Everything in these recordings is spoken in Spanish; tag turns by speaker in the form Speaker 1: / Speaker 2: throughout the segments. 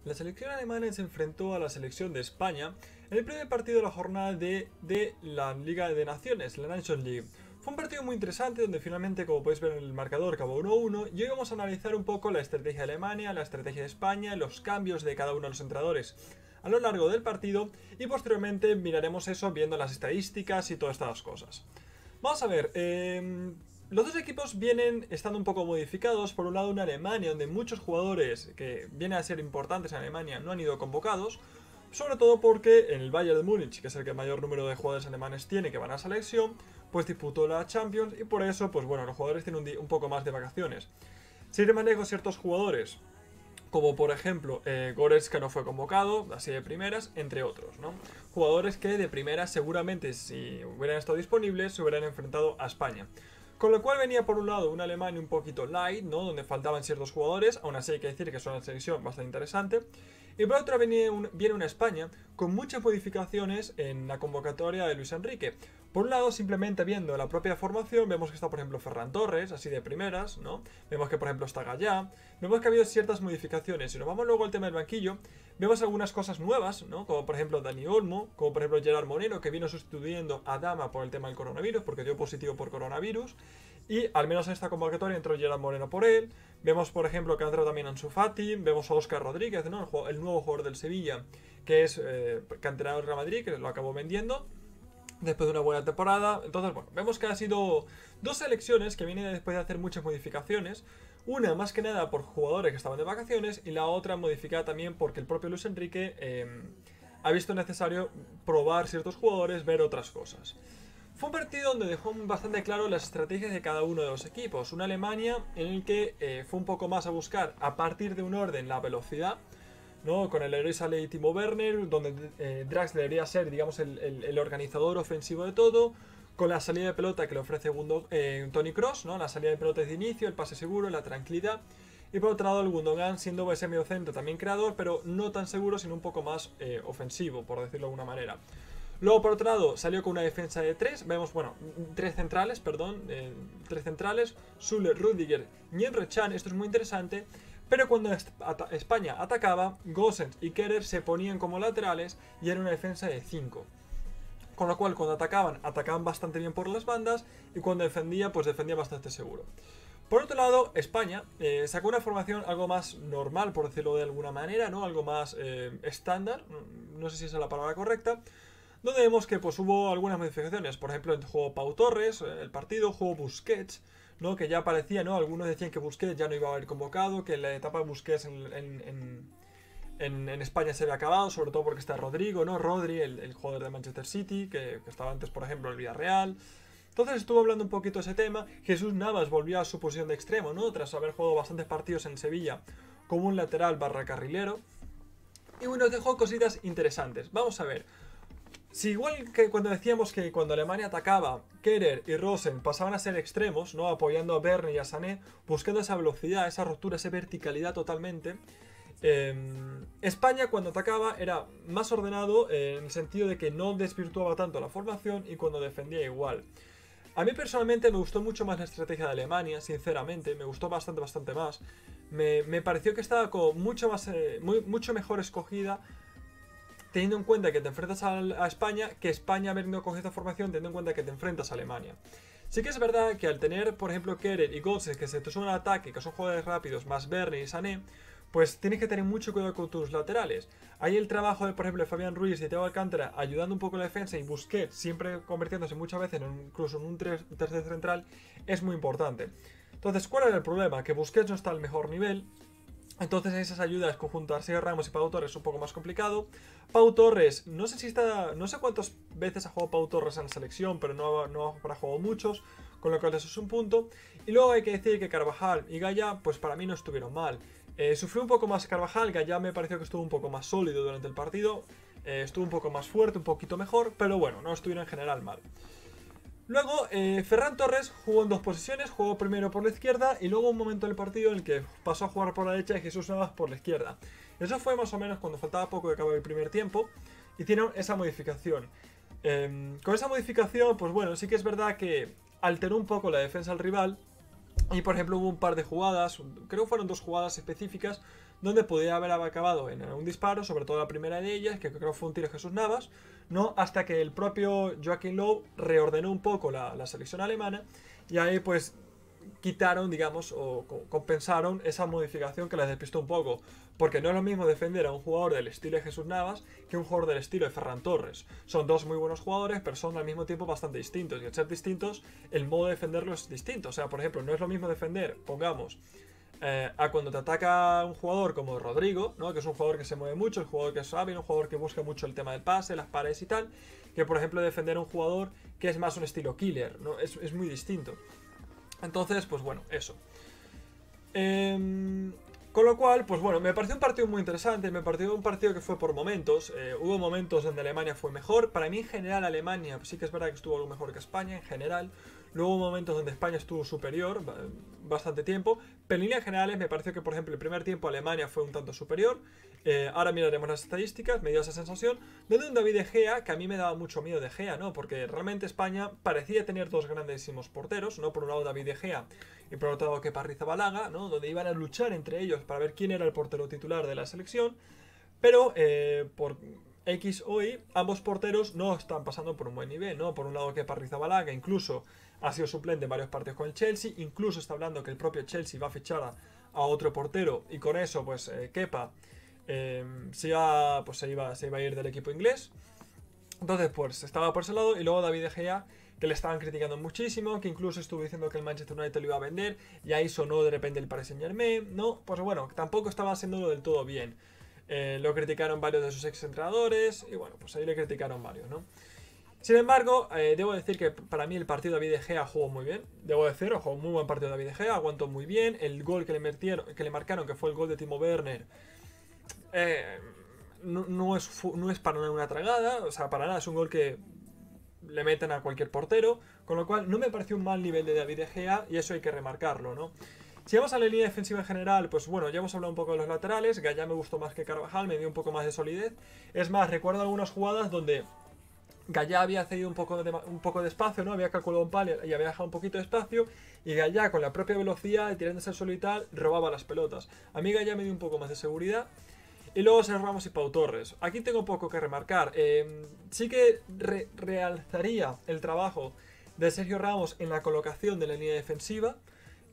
Speaker 1: La selección alemana se enfrentó a la selección de España en el primer partido de la jornada de la Liga de Naciones, la Nations League. Fue un partido muy interesante donde finalmente, como podéis ver en el marcador, acabó 1-1 y hoy vamos a analizar un poco la estrategia de Alemania, la estrategia de España, los cambios de cada uno de los entrenadores a lo largo del partido y posteriormente miraremos eso viendo las estadísticas y todas estas cosas. Vamos a ver, los dos equipos vienen estando un poco modificados. Por un lado, una Alemania donde muchos jugadores que vienen a ser importantes en Alemania no han ido convocados, sobre todo porque en el Bayern de Múnich, que es el que mayor número de jugadores alemanes tiene que van a selección, pues disputó la Champions y por eso, pues bueno, los jugadores tienen un poco más de vacaciones. Si te manejo ciertos jugadores, como por ejemplo Goretzka no fue convocado, así de primeras, entre otros, ¿no? Jugadores que de primeras seguramente si hubieran estado disponibles se hubieran enfrentado a España. Con lo cual venía por un lado una Alemania un poquito light, ¿no? Donde faltaban ciertos jugadores, aún así hay que decir que es una selección bastante interesante. Y por otra viene una España con muchas modificaciones en la convocatoria de Luis Enrique. Por un lado, simplemente viendo la propia formación, vemos que está por ejemplo Ferran Torres, así de primeras, ¿no? Vemos que por ejemplo está Gallá, vemos que ha habido ciertas modificaciones. Si nos vamos luego al tema del banquillo, vemos algunas cosas nuevas, ¿no? Como por ejemplo Dani Olmo, como por ejemplo Gerard Moreno, que vino sustituyendo a Dama por el tema del coronavirus, porque dio positivo por coronavirus. Y al menos en esta convocatoria entró Gerard Moreno por él. Vemos, por ejemplo, que ha entrado también Ansu Fati. Vemos a Óscar Rodríguez, ¿no? El nuevo jugador del Sevilla, que es canterano del Real Madrid, que lo acabó vendiendo después de una buena temporada. Entonces, bueno, vemos que ha sido dos selecciones que vienen después de hacer muchas modificaciones. Una más que nada por jugadores que estaban de vacaciones y la otra modificada también porque el propio Luis Enrique ha visto necesario probar ciertos jugadores, ver otras cosas. Fue un partido donde dejó bastante claro las estrategias de cada uno de los equipos. Una Alemania en el que fue un poco más a buscar, a partir de un orden, la velocidad, ¿no? Con el Leroy Sané y Timo Werner, donde Draxler debería ser, digamos, el organizador ofensivo de todo, con la salida de pelota que le ofrece Toni Kroos, ¿no? La salida de pelota de inicio, el pase seguro, la tranquilidad. Y por otro lado, el Gundogan siendo ese mediocentro también creador, pero no tan seguro, sino un poco más ofensivo, por decirlo de alguna manera. Luego, por otro lado, salió con una defensa de tres. Vemos, bueno, tres centrales, Süle, Rüdiger y Emre Can. Esto es muy interesante. Pero cuando España atacaba, Gosens y Kehrer se ponían como laterales y era una defensa de 5. Con lo cual, cuando atacaban bastante bien por las bandas y cuando defendía, pues defendía bastante seguro. Por otro lado, España sacó una formación algo más normal, por decirlo de alguna manera, ¿no? Algo más estándar, no sé si esa es la palabra correcta, donde vemos que pues hubo algunas modificaciones. Por ejemplo, jugó Pau Torres, el partido, jugó Busquets, ¿no? Que ya parecía, ¿no? Algunos decían que Busquets ya no iba a haber convocado, que la etapa de Busquets en España se había acabado, sobre todo porque está Rodrigo, ¿no? Rodri, el jugador de Manchester City, que estaba antes, por ejemplo, en el Villarreal. Entonces estuvo hablando un poquito de ese tema. Jesús Navas volvió a su posición de extremo, ¿no? Tras haber jugado bastantes partidos en Sevilla como un lateral barra carrilero. Y bueno, nos dejó cositas interesantes. Vamos a ver. Si igual que cuando decíamos que cuando Alemania atacaba, Kehrer y Rosen pasaban a ser extremos, ¿no? Apoyando a Werner y a Sané, buscando esa velocidad, esa ruptura, esa verticalidad totalmente. España cuando atacaba era más ordenado en el sentido de que no desvirtuaba tanto la formación y cuando defendía igual. A mí personalmente me gustó mucho más la estrategia de Alemania, sinceramente, me gustó bastante más. Me pareció que estaba como mucho mejor escogida, teniendo en cuenta que te enfrentas a España, que España habiendo cogido esta formación, teniendo en cuenta que te enfrentas a Alemania. Sí que es verdad que al tener, por ejemplo, Kehrer y Gosens, que se te suman al ataque, que son jugadores rápidos, más Werner y Sané, pues tienes que tener mucho cuidado con tus laterales. Ahí el trabajo de, por ejemplo, de Fabián Ruiz y Thiago Alcántara ayudando un poco la defensa y Busquets siempre convirtiéndose muchas veces incluso en un tercer central es muy importante. Entonces, ¿cuál era el problema? Que Busquets no está al mejor nivel. Entonces esas ayudas conjunto a Sergio Ramos y Pau Torres es un poco más complicado. Pau Torres, no sé cuántas veces ha jugado Pau Torres en la selección, pero no ha jugado muchos, con lo cual eso es un punto. Y luego hay que decir que Carvajal y Gallá, pues para mí no estuvieron mal. Sufrió un poco más Carvajal, Gallá me pareció que estuvo un poco más sólido durante el partido, estuvo un poco más fuerte, un poquito mejor, pero bueno, no estuvieron en general mal. Luego, Ferran Torres jugó en dos posiciones, jugó primero por la izquierda y luego un momento del partido en el que pasó a jugar por la derecha y Jesús Navas por la izquierda. Eso fue más o menos cuando faltaba poco de acabar el primer tiempo, hicieron esa modificación. Con esa modificación, pues bueno, sí que es verdad que alteró un poco la defensa al rival. Y por ejemplo hubo un par de jugadas, creo que fueron dos jugadas específicas, donde podía haber acabado en un disparo, sobre todo la primera de ellas, que creo que fue un tiro de Jesús Navas, ¿no? Hasta que el propio Joachim Löw reordenó un poco la selección alemana y ahí pues quitaron, digamos, o compensaron esa modificación que les despistó un poco. Porque no es lo mismo defender a un jugador del estilo de Jesús Navas que un jugador del estilo de Ferran Torres. Son dos muy buenos jugadores, pero son al mismo tiempo bastante distintos. Y al ser distintos, el modo de defenderlo es distinto. O sea, por ejemplo, no es lo mismo defender, pongamos, a cuando te ataca un jugador como Rodrigo, ¿no? Que es un jugador que se mueve mucho, un jugador que es hábil, un jugador que busca mucho el tema del pase, las paredes y tal, que por ejemplo defender a un jugador que es más un estilo killer, ¿no? Es muy distinto. Entonces, pues bueno, eso. Con lo cual, pues bueno, me pareció un partido muy interesante, me pareció un partido que fue por momentos. Hubo momentos donde Alemania fue mejor. Para mí, en general, Alemania sí que es verdad que estuvo algo mejor que España, en general. Luego hubo momentos donde España estuvo superior, bastante tiempo. Pero en líneas generales me pareció que, por ejemplo, el primer tiempo Alemania fue un tanto superior. Ahora miraremos las estadísticas, me dio esa sensación. Donde un David De Gea, que a mí me daba mucho miedo De Gea, ¿no? Porque realmente España parecía tener dos grandísimos porteros, ¿no? Por un lado David De Gea y por otro lado Kepa Arrizabalaga, ¿no? Donde iban a luchar entre ellos para ver quién era el portero titular de la selección. Pero por X o Y, ambos porteros no están pasando por un buen nivel, ¿no? Por un lado Kepa Arrizabalaga incluso ha sido suplente en varios partidos con el Chelsea, incluso está hablando que el propio Chelsea va a fichar a otro portero y con eso pues Kepa se iba a ir del equipo inglés. Entonces pues estaba por ese lado y luego David De Gea, que le estaban criticando muchísimo, que incluso estuvo diciendo que el Manchester United lo iba a vender y ahí sonó de repente el Paris Saint-Germain, ¿no? Pues bueno, tampoco estaba haciéndolo del todo bien. Lo criticaron varios de sus ex entrenadores y bueno, pues ahí le criticaron varios, ¿no? Sin embargo, debo decir que para mí el partido de David De Gea jugó muy bien. Debo decir, jugó un muy buen partido de David De Gea, aguantó muy bien. El gol que le marcaron, que fue el gol de Timo Werner, no es para nada una tragada, o sea, para nada, es un gol que le meten a cualquier portero, con lo cual no me pareció un mal nivel de David De Gea y eso hay que remarcarlo, ¿no? Si vamos a la línea defensiva en general, pues bueno, ya hemos hablado un poco de los laterales, Gaya me gustó más que Carvajal, me dio un poco más de solidez. Es más, recuerdo algunas jugadas donde Gaya había cedido un poco de espacio, ¿no? Había calculado un palo y había dejado un poquito de espacio. Y Gaya, con la propia velocidad, tirándose al suelo y tal, robaba las pelotas. A mí Gaya me dio un poco más de seguridad. Y luego Sergio Ramos y Pau Torres. Aquí tengo poco que remarcar. Sí que realzaría el trabajo de Sergio Ramos en la colocación de la línea defensiva,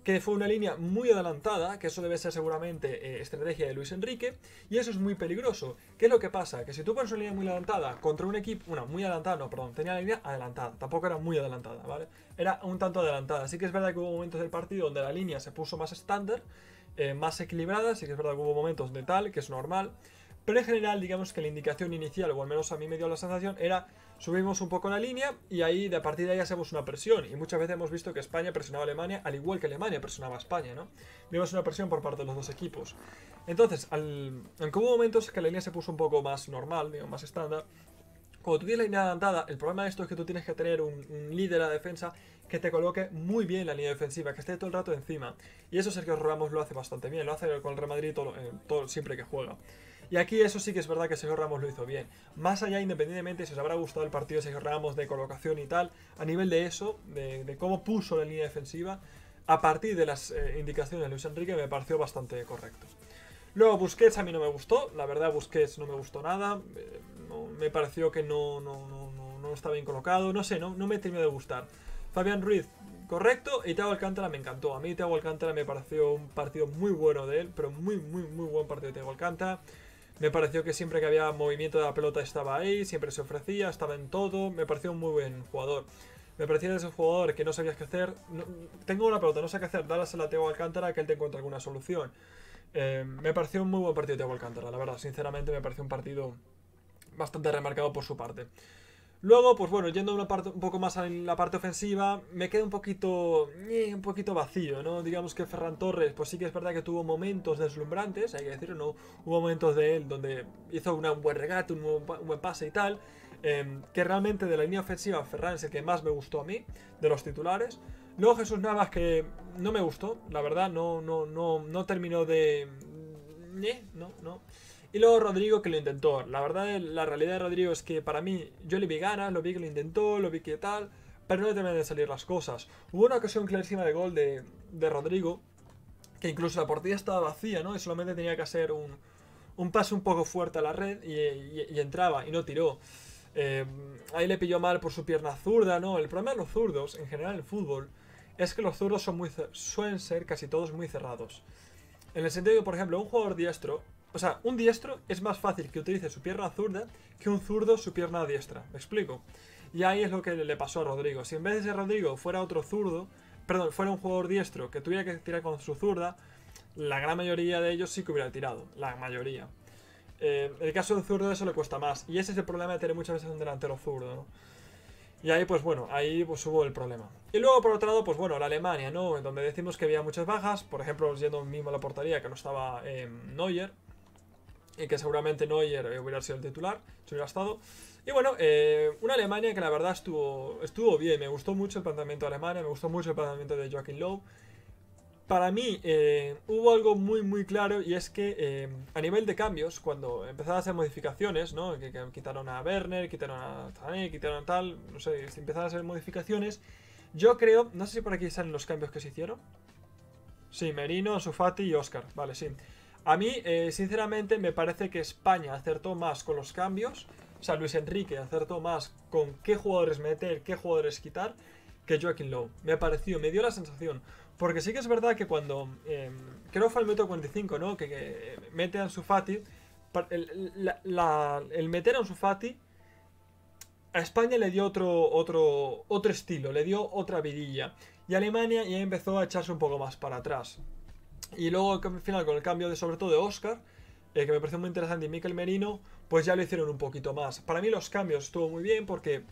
Speaker 1: que fue una línea muy adelantada, que eso debe ser seguramente estrategia de Luis Enrique, y eso es muy peligroso. ¿Qué es lo que pasa? Que si tú pones una línea muy adelantada contra un equipo, muy adelantada, no, perdón, tenía la línea adelantada, tampoco era muy adelantada, ¿vale? Era un tanto adelantada. Sí que es verdad que hubo momentos del partido donde la línea se puso más estándar, más equilibrada, sí que es verdad que hubo momentos de tal, que es normal, pero en general digamos que la indicación inicial, o al menos a mí me dio la sensación, era subimos un poco la línea y ahí a partir de ahí hacemos una presión. Y muchas veces hemos visto que España presionaba a Alemania al igual que Alemania presionaba a España, ¿no? Vimos una presión por parte de los dos equipos. Entonces, aunque hubo momentos que la línea se puso un poco más normal, digamos, más estándar, cuando tú tienes la línea adelantada, el problema de esto es que tú tienes que tener un líder a la defensa que te coloque muy bien la línea defensiva, que esté todo el rato encima. Y eso Sergio Ramos lo hace bastante bien, lo hace con el Real Madrid siempre que juega. Y aquí eso sí que es verdad que Sergio Ramos lo hizo bien. Más allá, independientemente si os habrá gustado el partido de Sergio Ramos de colocación y tal, a nivel de eso, de cómo puso la línea defensiva, a partir de las indicaciones de Luis Enrique me pareció bastante correcto. Luego Busquets a mí no me gustó, la verdad Busquets no me gustó nada, me pareció que no estaba bien colocado, no sé, no me terminó de gustar. Fabián Ruiz, correcto, y Thiago Alcántara me encantó. A mí Thiago Alcántara me pareció un partido muy bueno de él, pero muy buen partido de Thiago Alcántara. Me pareció que siempre que había movimiento de la pelota estaba ahí, siempre se ofrecía, estaba en todo, me pareció un muy buen jugador. Me parecía de esos jugadores que no sabías qué hacer. Tengo una pelota, no sé qué hacer, dálasela a Thiago Alcántara que él te encuentre alguna solución. Me pareció un muy buen partido de Thiago Alcántara, la verdad, sinceramente me pareció un partido bastante remarcado por su parte. Luego, pues bueno, yendo un poco más en la parte ofensiva, me queda un poquito vacío, ¿no? Digamos que Ferran Torres, pues sí que es verdad que tuvo momentos deslumbrantes, hay que decirlo, ¿no? Hubo momentos de él donde hizo un buen regate, un buen pase y tal, que realmente de la línea ofensiva Ferran es el que más me gustó a mí, de los titulares. Luego Jesús Navas, que no me gustó, la verdad, no terminó de... no. Y luego Rodrigo, que lo intentó. La verdad, la realidad de Rodrigo es que para mí, yo le vi ganas, lo vi que lo intentó, lo vi que tal, pero no le terminan de salir las cosas. Hubo una ocasión clarísima de gol de Rodrigo, que incluso la portería estaba vacía, ¿no? Y solamente tenía que hacer un pase un poco fuerte a la red y entraba y no tiró. Ahí le pilló mal por su pierna zurda, ¿no? El problema de los zurdos, en general en el fútbol, es que los zurdos suelen ser casi todos muy cerrados. En el sentido de que, por ejemplo, un jugador diestro, o sea, un diestro es más fácil que utilice su pierna zurda que un zurdo su pierna diestra. ¿Me explico? Y ahí es lo que le pasó a Rodrigo. Si en vez de ser Rodrigo fuera otro zurdo, perdón, fuera un jugador diestro que tuviera que tirar con su zurda, la gran mayoría de ellos sí que hubiera tirado. La mayoría. En el caso del zurdo eso le cuesta más. Y ese es el problema de tener muchas veces un delantero zurdo, ¿no? Y ahí, pues bueno, ahí pues hubo el problema. Y luego, por otro lado, pues bueno, la Alemania, ¿no? Donde decimos que había muchas bajas. Por ejemplo, yendo mismo a la portería, que no estaba Neuer. Y que seguramente Neuer hubiera sido el titular, si hubiera estado. Y bueno, una Alemania que la verdad estuvo bien. Me gustó mucho el planteamiento de Alemania, me gustó mucho el planteamiento de Joachim Löw. Para mí hubo algo muy claro y es que a nivel de cambios, cuando empezaron a hacer modificaciones, ¿no? Que quitaron a Werner, quitaron a Sané, quitaron a tal, no sé, empezaron a hacer modificaciones. Yo creo, no sé si por aquí salen los cambios que se hicieron. Sí, Merino, Ansu Fati y Oscar, vale, sí. A mí, sinceramente, me parece que España acertó más con los cambios. O sea, Luis Enrique acertó más con qué jugadores meter, qué jugadores quitar, que Joachim Löw. Me dio la sensación. Porque sí que es verdad que cuando, creo que fue el minuto 45, ¿no? Que mete a Ansu Fati, el meter a Ansu Fati a España le dio otro estilo, le dio otra vidilla. Y Alemania ya empezó a echarse un poco más para atrás. Y luego al final con el cambio de sobre todo de Oscar, que me pareció muy interesante, y Mikel Merino, pues ya lo hicieron un poquito más. Para mí los cambios estuvo muy bien porque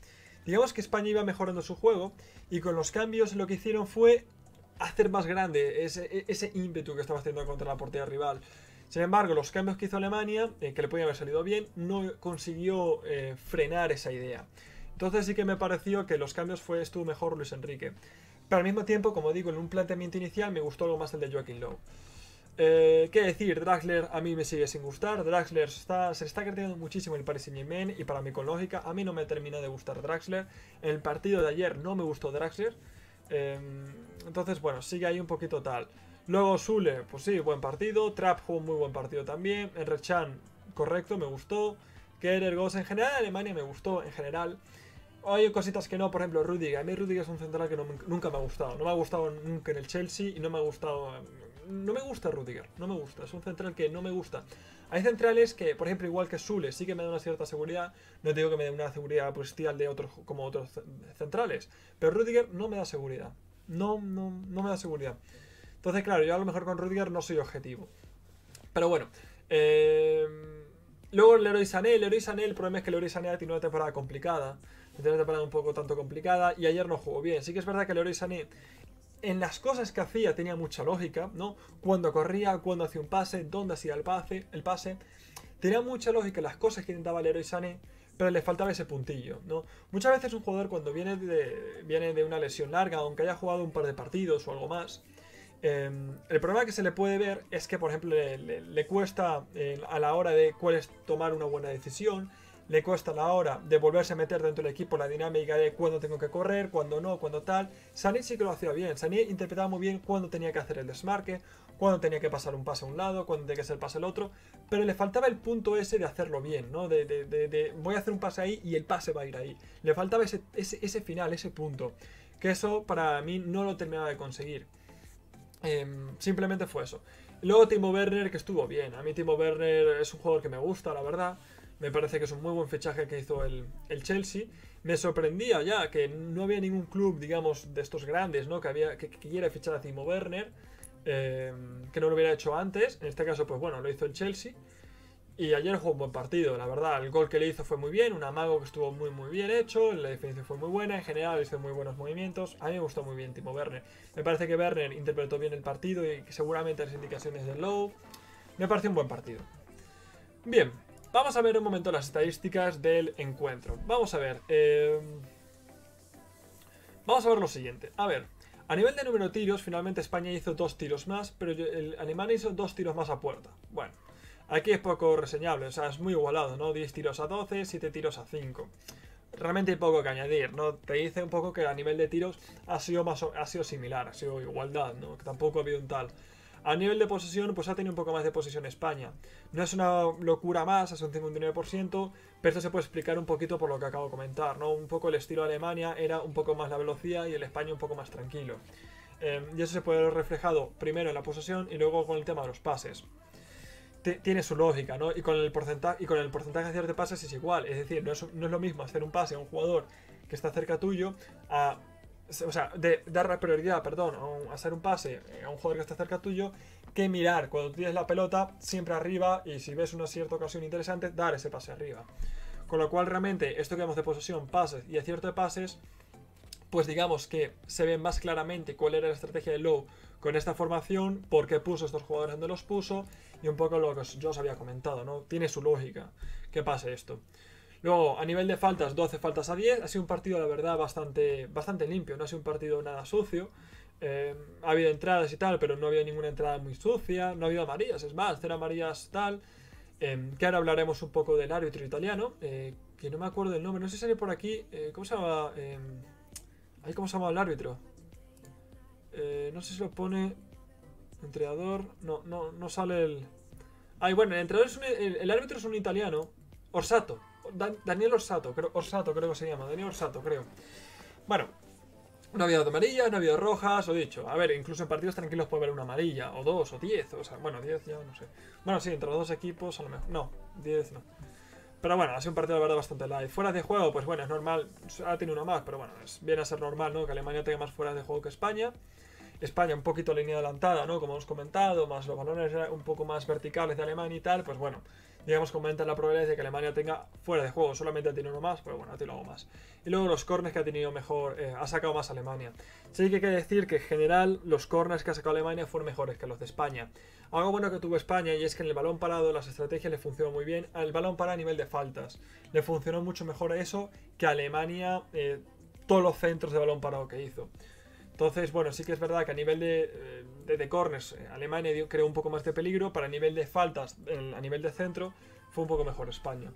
Speaker 1: digamos que España iba mejorando su juego y con los cambios lo que hicieron fue hacer más grande ese ímpetu que estaba haciendo contra la portería rival. Sin embargo, los cambios que hizo Alemania, que le podían haber salido bien, no consiguió frenar esa idea. Entonces sí que me pareció que los cambios estuvo mejor Luis Enrique. Pero al mismo tiempo, como digo, en un planteamiento inicial me gustó algo más el de Joachim Löw. ¿Qué decir? Draxler a mí me sigue sin gustar. Draxler se está creciendo muchísimo en el Paris Saint-Germain y para mí con lógica, a mí no me termina de gustar Draxler. En el partido de ayer no me gustó Draxler. Entonces, bueno, sigue ahí un poquito tal. Luego Sule, pues sí, buen partido. Trapp jugó un muy buen partido también. Enre Can, correcto, me gustó. Kehrer, Ghost, en general Alemania me gustó, en general. Hay cositas que no, por ejemplo, Rüdiger. A mí Rüdiger es un central que nunca me ha gustado. No me ha gustado nunca en el Chelsea y no me ha gustado... No me gusta Rüdiger, no me gusta. Es un central que no me gusta. Hay centrales que, por ejemplo, igual que Sule, sí que me da una cierta seguridad. No te digo que me dé una seguridad bestial de otros, como otros centrales. Pero Rüdiger no me da seguridad. No me da seguridad. Entonces, claro, yo a lo mejor con Rüdiger no soy objetivo. Pero bueno. Luego Leroy Sané. El problema es que Leroy Sané ha tenido una temporada complicada. Tiene una temporada un poco tanto complicada y ayer no jugó bien. Sí que es verdad que Leroy Sané en las cosas que hacía tenía mucha lógica, ¿no? Cuando corría, cuando hacía un pase, dónde hacía el pase. Tenía mucha lógica en las cosas que intentaba Leroy Sané, pero le faltaba ese puntillo, ¿no? Muchas veces un jugador cuando viene de una lesión larga, aunque haya jugado un par de partidos o algo más, el problema que se le puede ver es que, por ejemplo, le cuesta a la hora de cuál es tomar una buena decisión. Le cuesta a la hora de volverse a meter dentro del equipo la dinámica de cuándo tengo que correr, cuándo no, cuándo tal. Sané sí que lo hacía bien. Sané interpretaba muy bien cuándo tenía que hacer el desmarque, cuándo tenía que pasar un pase a un lado, cuándo tenía que hacer el pase al otro. Pero le faltaba el punto ese de hacerlo bien, ¿no? Voy a hacer un pase ahí y el pase va a ir ahí. Le faltaba ese final, ese punto. Que eso para mí no lo terminaba de conseguir. Simplemente fue eso. Luego Timo Werner, que estuvo bien. A mí Timo Werner es un jugador que me gusta, la verdad. Me parece que es un muy buen fichaje que hizo el Chelsea. Me sorprendía ya que no había ningún club, digamos, de estos grandes, ¿no? Que quiera fichar a Timo Werner. Que no lo hubiera hecho antes. En este caso, pues bueno, lo hizo el Chelsea. Y ayer jugó un buen partido, la verdad. El gol que le hizo fue muy bien. Un amago que estuvo muy bien hecho. La defensa fue muy buena. En general hizo muy buenos movimientos. A mí me gustó muy bien Timo Werner. Me parece que Werner interpretó bien el partido y que seguramente las indicaciones de Löw. Me pareció un buen partido. Bien. Vamos a ver un momento las estadísticas del encuentro. Vamos a ver. Vamos a ver lo siguiente. A ver, a nivel de número de tiros, finalmente España hizo 2 tiros más, pero el Alemania hizo 2 tiros más a puerta. Bueno, aquí es poco reseñable, o sea, es muy igualado, ¿no? 10 tiros a 12, 7 tiros a 5. Realmente hay poco que añadir, ¿no? Te dice un poco que a nivel de tiros ha sido similar, ha sido igualdad, ¿no? Que tampoco ha habido un tal. A nivel de posesión, pues ha tenido un poco más de posesión España. No es una locura más, es un 59%, pero esto se puede explicar un poquito por lo que acabo de comentar, ¿no? Un poco el estilo de Alemania era un poco más la velocidad y el España un poco más tranquilo. Y eso se puede ver reflejado primero en la posesión y luego con el tema de los pases. Tiene su lógica, ¿no? Y con el porcentaje de acierto de pases es igual. Es decir, no es lo mismo hacer un pase a un jugador que está cerca tuyo o sea, dar prioridad, perdón, a hacer un pase a un jugador que está cerca tuyo, que mirar cuando tienes la pelota siempre arriba y si ves una cierta ocasión interesante, dar ese pase arriba. Con lo cual realmente esto que vemos de posesión, pases y acierto de pases, pues digamos que se ve más claramente cuál era la estrategia de Lowe con esta formación, por qué puso estos jugadores donde los puso y un poco lo que yo os había comentado, ¿no? Tiene su lógica que pase esto. Luego, a nivel de faltas, 12 faltas a 10. Ha sido un partido, la verdad, bastante limpio. No ha sido un partido nada sucio. Ha habido entradas y tal, pero no ha habido ninguna entrada muy sucia. No ha habido amarillas, es más, 0 amarillas tal. Que ahora hablaremos un poco del árbitro italiano, que no me acuerdo del nombre. No sé si sale por aquí. ¿Cómo se llama? ¿Cómo se llama el árbitro? No sé si lo pone... Entrenador... No sale el... Bueno, el entrenador el árbitro es un italiano. Orsato. Daniel Orsato creo que se llama. Daniel Orsato, creo. Bueno, no ha habido amarillas, no ha habido rojas, o dicho. A ver, incluso en partidos tranquilos puede haber una amarilla, o 2, o 10. O sea, bueno, 10 ya no sé. Bueno, sí, entre los dos equipos a lo mejor. No, 10 no. Pero bueno, ha sido un partido, la verdad, bastante light. Fuera de juego, pues bueno, es normal. Ha tenido uno más, pero bueno, viene a ser normal, ¿no? Que Alemania tenga más fuera de juego que España. España un poquito línea adelantada, ¿no? Como hemos comentado, más los balones un poco más verticales de Alemania y tal, pues bueno, digamos que aumenta la probabilidad de que Alemania tenga fuera de juego. Solamente ha tenido uno más, pero bueno, ha tenido algo más. Y luego los corners que ha tenido mejor, ha sacado más Alemania. Sí que hay que decir que en general los corners que ha sacado Alemania fueron mejores que los de España. Algo bueno que tuvo España y es que en el balón parado las estrategias le funcionó muy bien. El balón parado a nivel de faltas le funcionó mucho mejor eso que a Alemania todos los centros de balón parado que hizo. Entonces, bueno, sí que es verdad que a nivel de corners, Alemania creó un poco más de peligro, para nivel de faltas, a nivel de centro, fue un poco mejor España.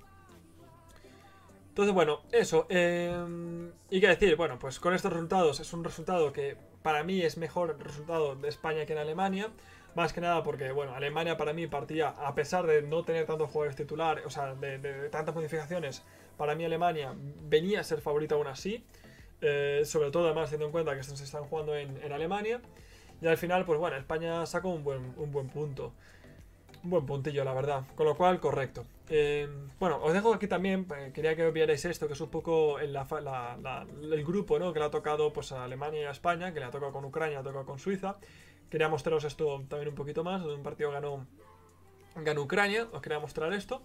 Speaker 1: Entonces, bueno, eso. Y qué decir, bueno, pues con estos resultados es un resultado que para mí es mejor el resultado de España que en Alemania. Más que nada porque, bueno, Alemania para mí partía, a pesar de no tener tantos jugadores titulares, o sea, de tantas modificaciones, para mí Alemania venía a ser favorita aún así. Sobre todo además teniendo en cuenta que estos se están jugando en Alemania. Y al final, pues bueno, España sacó un buen punto. Un buen puntillo, la verdad. Con lo cual, correcto. Bueno, os dejo aquí también, quería que vierais esto, que es un poco el grupo, ¿no? Que le ha tocado pues, a Alemania y a España, que le ha tocado con Ucrania, le ha tocado con Suiza. Quería mostraros esto también un poquito más, donde un partido ganó Ucrania, os quería mostrar esto.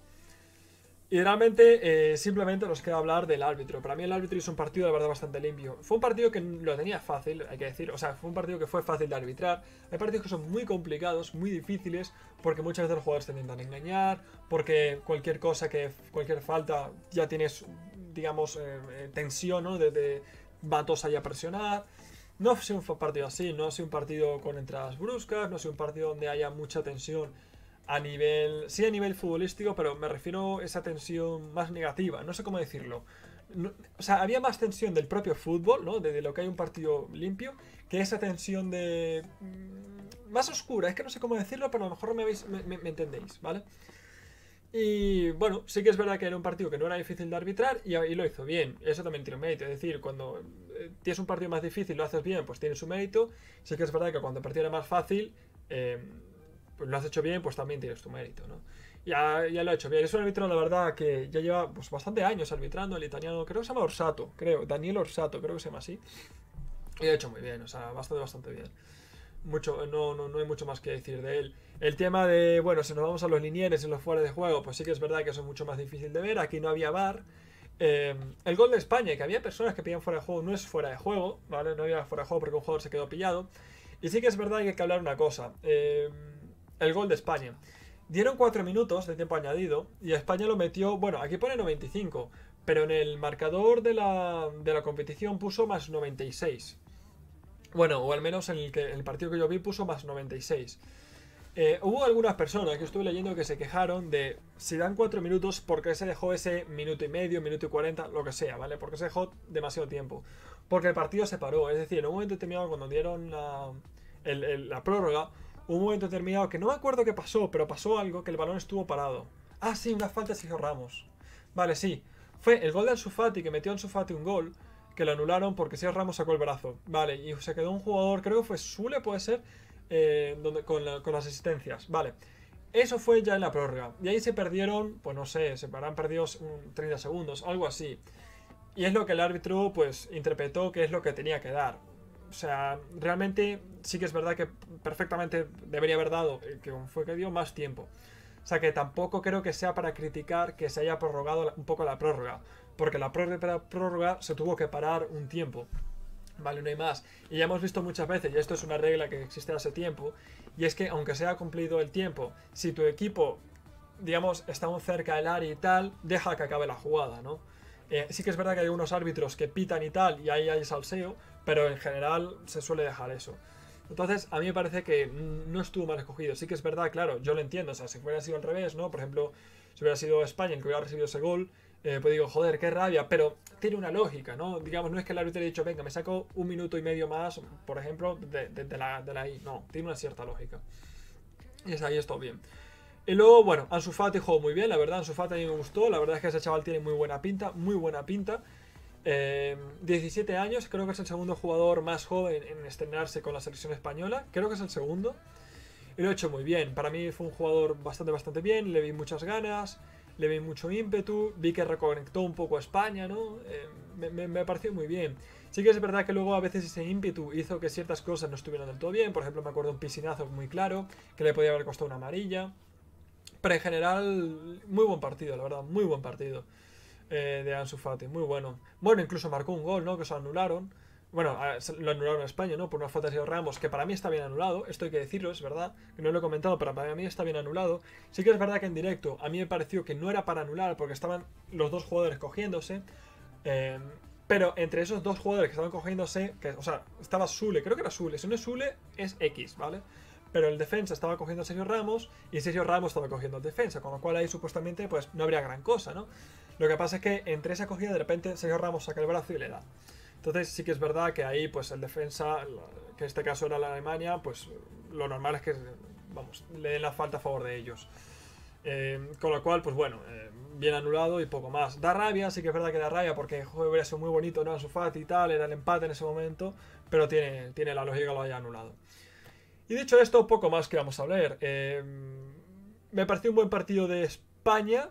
Speaker 1: Y realmente simplemente nos queda hablar del árbitro. Para mí el árbitro hizo un partido de verdad bastante limpio. Fue un partido que lo tenía fácil, hay que decir. O sea, fue un partido que fue fácil de arbitrar. Hay partidos que son muy complicados, muy difíciles, porque muchas veces los jugadores te intentan engañar, porque cualquier falta ya tienes, digamos, tensión, ¿no? Va todos ahí a presionar. No ha sido un partido así, no ha sido un partido con entradas bruscas, no ha sido un partido donde haya mucha tensión. Sí a nivel futbolístico, pero me refiero a esa tensión más negativa, no sé cómo decirlo. O sea, había más tensión del propio fútbol, ¿no? De lo que hay un partido limpio, que esa tensión más oscura, es que no sé cómo decirlo, pero a lo mejor me entendéis, ¿vale? Y bueno, sí que es verdad que era un partido que no era difícil de arbitrar y lo hizo bien. Eso también tiene un mérito. Es decir, cuando tienes un partido más difícil y lo haces bien, pues tiene su mérito. Sí que es verdad que cuando el partido era más fácil, pues lo has hecho bien, pues también tienes tu mérito, ¿no? Ya lo ha hecho bien. Es un árbitro, la verdad, que ya lleva pues, bastante años arbitrando. El italiano, creo que se llama Orsato, Daniel Orsato, creo que se llama así. Y lo ha hecho muy bien, o sea, bastante bien. No hay mucho más que decir de él. El tema de, bueno, si nos vamos a los linieres y los fuera de juego, pues sí que es verdad que eso es mucho más difícil de ver. Aquí no había VAR. El gol de España, que había personas que pedían fuera de juego, no es fuera de juego, ¿vale? No había fuera de juego porque un jugador se quedó pillado. Y sí que es verdad que hay que hablar una cosa. El gol de España. Dieron 4 minutos de tiempo añadido y España lo metió, bueno, aquí pone 95, pero en el marcador de la competición puso más 96. Bueno, o al menos en el partido que yo vi puso más 96. Hubo algunas personas que estuve leyendo que se quejaron de si dan 4 minutos, ¿por qué se dejó ese minuto y medio, minuto y 40, lo que sea, ¿vale? Porque se dejó demasiado tiempo. Porque el partido se paró, es decir, en un momento determinado cuando dieron la prórroga, hubo un momento determinado que no me acuerdo qué pasó, pero pasó algo que el balón estuvo parado. Ah, sí, una falta de Sergio Ramos. Vale, sí. Fue el gol de Ansu Fati, que metió Ansu Fati un gol, que lo anularon porque Sergio Ramos sacó el brazo. Vale, y se quedó un jugador, creo que fue Sule, puede ser, con las asistencias. Vale. Eso fue ya en la prórroga. Y ahí se perdieron, pues no sé, se habrán perdido 30 segundos, algo así. Y es lo que el árbitro, pues, interpretó que es lo que tenía que dar. O sea, realmente sí que es verdad que perfectamente debería haber dado, que fue que dio más tiempo. O sea que tampoco creo que sea para criticar que se haya prorrogado un poco la prórroga. Porque la prórroga se tuvo que parar un tiempo. Vale, no hay más. Y ya hemos visto muchas veces, y esto es una regla que existe hace tiempo, y es que aunque se haya cumplido el tiempo, si tu equipo, digamos, está muy cerca del área y tal, deja que acabe la jugada, ¿no? Sí que es verdad que hay unos árbitros que pitan y tal, y ahí hay salseo, pero en general se suele dejar eso. Entonces, a mí me parece que no estuvo mal escogido. Sí que es verdad, claro, yo lo entiendo. O sea, si hubiera sido al revés, ¿no? Por ejemplo, si hubiera sido España el que hubiera recibido ese gol, pues digo, joder, qué rabia. Pero tiene una lógica, ¿no? Digamos, no es que el árbitro haya dicho, venga, me saco 1,5 minutos más, por ejemplo, de la I. No, tiene una cierta lógica. Y es ahí, está bien. Y luego, bueno, Ansu Fati jugó muy bien, la verdad. Ansu Fati a mí me gustó. La verdad es que ese chaval tiene muy buena pinta, muy buena pinta. 17 años, creo que es el segundo jugador más joven en estrenarse con la selección española. Creo que es el segundo. Y lo ha hecho muy bien. Para mí fue un jugador bastante bien. Le vi muchas ganas, le vi mucho ímpetu. Vi que reconectó un poco a España, ¿no? Me pareció muy bien. Sí que es verdad que luego a veces ese ímpetu hizo que ciertas cosas no estuvieran del todo bien. Por ejemplo, me acuerdo un piscinazo muy claro, que le podía haber costado una amarilla. Pero en general, muy buen partido, la verdad, muy buen partido de Ansu Fati, muy bueno. Bueno, incluso marcó un gol, ¿no? Que se anularon. Bueno, lo anularon a España, ¿no? Por una falta de Sergio Ramos, que para mí está bien anulado. Esto hay que decirlo, es verdad. Que no lo he comentado, pero para mí está bien anulado. Sí que es verdad que en directo a mí me pareció que no era para anular, porque estaban los dos jugadores cogiéndose. Pero entre esos dos jugadores que estaban cogiéndose, o sea, estaba Sule, creo que era Sule. Si no es Sule, es X, ¿vale? Pero el defensa estaba cogiendo a Sergio Ramos y Sergio Ramos estaba cogiendo al defensa, con lo cual ahí supuestamente pues no habría gran cosa, ¿no? Lo que pasa es que entre esa cogida de repente Sergio Ramos saca el brazo y le da. Entonces sí que es verdad que ahí pues el defensa, que en este caso era la Alemania, pues lo normal es que, vamos, le den la falta a favor de ellos. Con lo cual, pues bueno, bien anulado y poco más. Da rabia, sí que es verdad que da rabia porque joder, hubiera sido muy bonito, ¿no? Ansu Fati y tal, era el empate en ese momento, pero tiene la lógica que lo haya anulado. Y dicho esto, poco más que vamos a hablar. Me pareció un buen partido de España.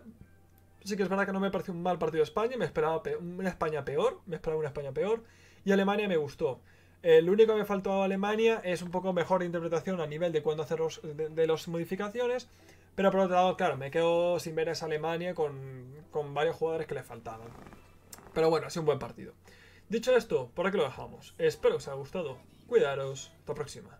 Speaker 1: Sí que es verdad que no me pareció un mal partido de España. Me esperaba una España peor. Me esperaba una España peor. Y Alemania me gustó. Lo único que me faltó a Alemania es un poco mejor de interpretación a nivel de cuándo hacer de las modificaciones. Pero por otro lado, claro, me quedo sin ver a esa Alemania con varios jugadores que le faltaban. Pero bueno, ha sido un buen partido. Dicho esto, por aquí lo dejamos. Espero que os haya gustado. Cuidaros. Hasta la próxima.